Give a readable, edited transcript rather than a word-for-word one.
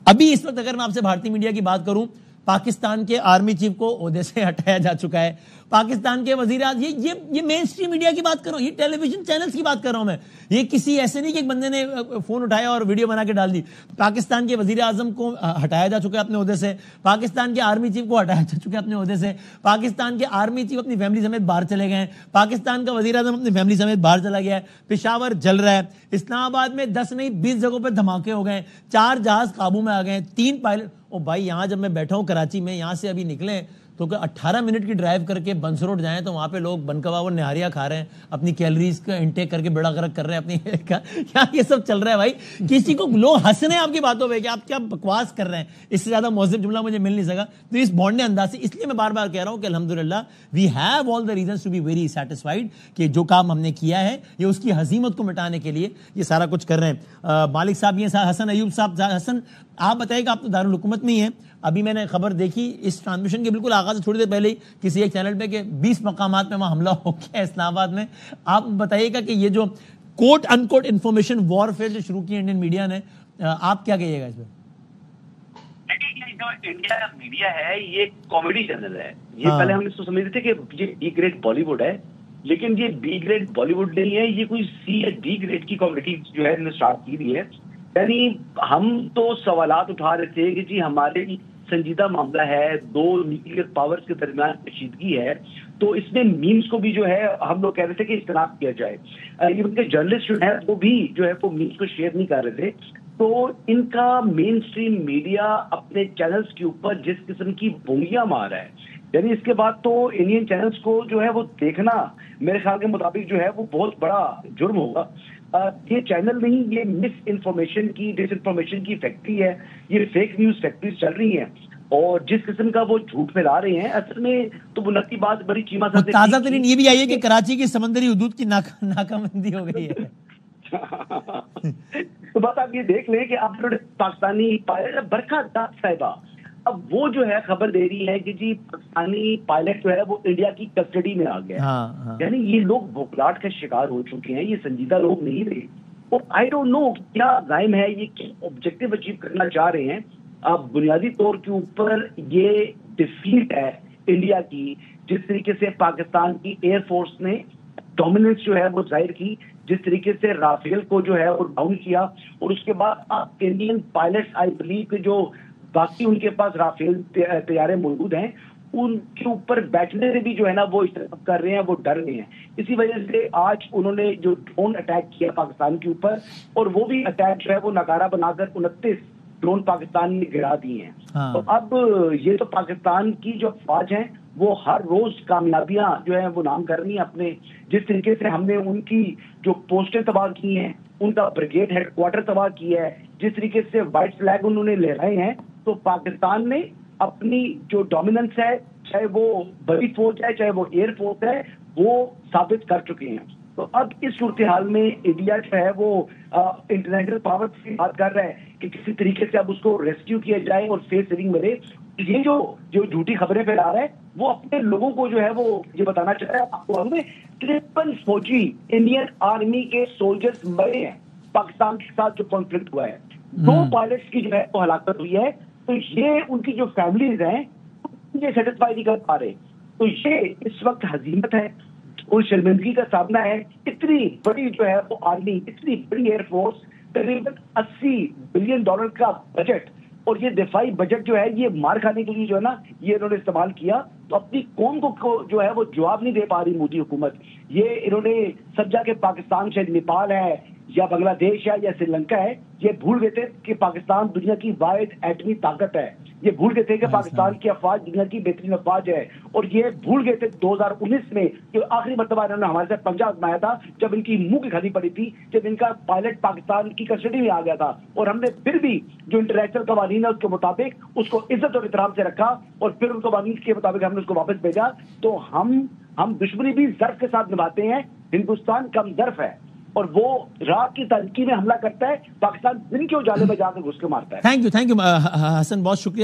अभी इस वक्त अगर मैं आपसे भारतीय मीडिया की बात करूं, पाकिस्तान के आर्मी चीफ को ओहदे से हटाया जा चुका है, पाकिस्तान के वजीर आज़म, ये मेन स्ट्रीम मीडिया की बात कर रहा हूं, ये टेलीविजन चैनल्स की बात कर रहा हूं मैं। ये किसी ऐसे नहीं कि एक बंदे ने फोन उठाया और वीडियो बना के डाल दी। पाकिस्तान के वजीर आज़म को हटाया जा चुका है अपने ओहदे से, पाकिस्तान के आर्मी चीफ को हटाया जा चुका है अपने ओहदे से, पाकिस्तान के आर्मी चीफ अपनी फैमिली समेत बाहर चले गए हैं, पाकिस्तान का वजीर आज़म अपनी फैमिली समेत बाहर चला गया है, पेशावर जल रहा है, इस्लामाबाद में 10 नहीं 20 जगहों पर धमाके हो गए, 4 जहाज काबू में आ गए, 3 पायलट। ओ भाई, यहां जब मैं बैठा हूं कराची में, यहां से अभी निकले तो 18 मिनट की ड्राइव करके बंस रोड जाएं तो वहां पे लोग बनकवा और निहारियां खा रहे हैं, अपनी कैलोरीज का इंटेक करके बेड़ा गर्क कर रहे हैं अपनी क्या ये सब चल रहा है भाई। किसी को लोग हंस रहे हैं आपकी बातों पे कि आप क्या बकवास कर रहे हैं, इससे ज्यादा मौजूद जुमला मुझे मिल नहीं सका। तो इस बॉन्डे अंदाज से इसलिए मैं बार बार कह रहा हूं कि अल्हम्दुलिल्लाह we have all the reasons to be very satisfied कि जो काम हमने किया है ये उसकी हजीमत को मिटाने के लिए ये सारा कुछ कर रहे हैं। मालिक साहब ये हसन अयूब साहब, हसन आप बताइएगा, आप तो दारुल हुकूमत में ही हैं। अभी मैंने खबर देखी इस ट्रांसमिशन के बिल्कुल आगाज से थोड़ी देर पहले ही किसी एक चैनल पे कि 20 मकामात में वहां हमला हो गया इस्लामाबाद में। आप बताइएगा कि ये जो कोट अनकोट इंफॉर्मेशन वॉरफेयर जो शुरू की इंडियन मीडिया ने, आप क्या कहिएगा इस पर? जो इंडिया मीडिया है ये कॉमेडी चैनल है। ये पहले हम इसको समझते थे कि ये बी ग्रेड बॉलीवुड है, लेकिन ये बी ग्रेड बॉलीवुड नहीं है, ये कोई सी या डी ग्रेड की कॉमेडी जो है इन्होंने स्टार्ट की हुई है। यानी हम तो सवालात उठा रहे थे कि जी हमारे संजीदा मामला है, 2 न्यूक्लियर पावर्स के दरमियान कशीदगी है, तो इसमें मीम्स को भी जो है हम लोग कह रहे थे कि इस्तेमाल किया जाए। ये उनके जर्नलिस्ट जो है वो भी जो है वो मीम्स को शेयर नहीं कर रहे थे। तो इनका मेन स्ट्रीम मीडिया अपने चैनल्स के ऊपर जिस किस्म की बोलियां मार रहा है, यानी इसके बाद तो इंडियन चैनल्स को जो है वो देखना मेरे ख्याल के मुताबिक जो है वो बहुत बड़ा जुर्म होगा। ये चैनल नहीं, ये मिस इन्फॉर्मेशन की, डिस इन्फॉर्मेशन की फैक्ट्री है, ये फेक न्यूज फैक्ट्रीज चल रही हैं और जिस किस्म का वो झूठ फैला रहे हैं, असल में तो बुनियादी बात बड़ी चीमा सा ताजा तरीन ये भी आई है कि कराची की समंदरी हुदूद की नाकाबंदी हो गई है। तो बात आप ये देख लें कि आप पाकिस्तानी पायलट बरखा दास साहिबा, अब वो जो है खबर दे रही है कि जी पाकिस्तानी पायलट जो है वो इंडिया की कस्टडी में आ गया। हाँ। यानी ये लोग बुखलाहट का शिकार हो चुके हैं, ये संजीदा लोग नहीं रहे। और आई डोंट नो क्या जायम है, ये क्या ऑब्जेक्टिव अचीव करना चाह रहे हैं। अब बुनियादी तौर के ऊपर ये डिफीट है इंडिया की, जिस तरीके से पाकिस्तान की एयरफोर्स ने डोमिनेंस जो है वो जाहिर की, जिस तरीके से राफेल को जो है वो डाउन किया, और उसके बाद अब इंडियन पायलट्स आई बिलीव के जो बाकी उनके पास राफेल तैयारे मौजूद हैं उनके ऊपर बैठने से भी जो है ना वो इस्तेमाल कर रहे हैं, वो डर रहे हैं। इसी वजह से आज उन्होंने जो ड्रोन अटैक किया पाकिस्तान के ऊपर, और वो भी अटैक जो है वो नकारा बनाकर 29 ड्रोन पाकिस्तान ने गिरा दिए हैं। हाँ। तो अब ये तो पाकिस्तान की जो फौज है वो हर रोज कामयाबियां जो है वो नाम कर रही है अपने। जिस तरीके से हमने उनकी जो पोस्टें तबाह की हैं, उनका ब्रिगेड हेडक्वार्टर तबाह किया है, जिस तरीके से व्हाइट फ्लैग उन्होंने लहराए हैं, तो पाकिस्तान ने अपनी जो डोमिनेंस है, चाहे वो बड़ी फौज है चाहे वो एयर फोर्स है, वो साबित कर चुके हैं। तो अब इस सूरत हाल में इंडिया जो है वो इंटरनेशनल पावर से बात कर रहा है कि किसी तरीके से अब उसको रेस्क्यू किया जाए और फेस सेविंग मिले। ये जो झूठी खबरें फैला रहा है वो अपने लोगों को जो है वो ये बताना चाह रहा है। आपको हमें 53 फौजी इंडियन आर्मी के सोल्जर्स मरे हैं पाकिस्तान के साथ जो कॉन्फ्लिक्ट हुआ है। 2 पायलट्स की जो है वो हलाकत हुई है। तो ये उनकी जो फैमिलीज हैं ये सेटिस्फाई नहीं कर पा रहे। तो ये इस वक्त हजीमत है और शर्मिंदगी का सामना है। इतनी बड़ी जो है वो आर्मी, इतनी बड़ी एयरफोर्स, तकरीबन $80 बिलियन का बजट, और ये दिफाई बजट जो है ये मार खाने के लिए जो है ना ये इन्होंने इस्तेमाल किया। तो अपनी कौम को जो है वो जवाब नहीं दे पा रही मोदी हुकूमत। ये इन्होंने समझा कि पाकिस्तान शायद नेपाल है या बांग्लादेश है या श्रीलंका है। ये भूल गए थे कि पाकिस्तान दुनिया की वाहिद एटमी ताकत है। ये भूल गए थे कि पाकिस्तान की अफवाज दुनिया की बेहतरीन अफवाज है। और ये भूल गए थे 2019 में कि आखिरी मरतबा इन्होंने हमारे साथ पंजा आजमाया था, जब इनकी मुंह की खानी पड़ी थी, जब इनका पायलट पाकिस्तान की कस्टडी में आ गया था। और हमने फिर भी जो इंटरनेशनल कवानीन है उसके मुताबिक उसको इज्जत और एहतराम से रखा और फिर उनको कवानीन के मुताबिक हमने उसको वापस भेजा। तो हम दुश्मनी भी ज़र्फ के साथ निभाते हैं। हिंदुस्तान कम ज़र्फ है और वो रात की तारीकी में हमला करता है, पाकिस्तान दिन के उजाले में जाकर घुस के मारता है। थैंक यू हसन, बहुत शुक्रिया।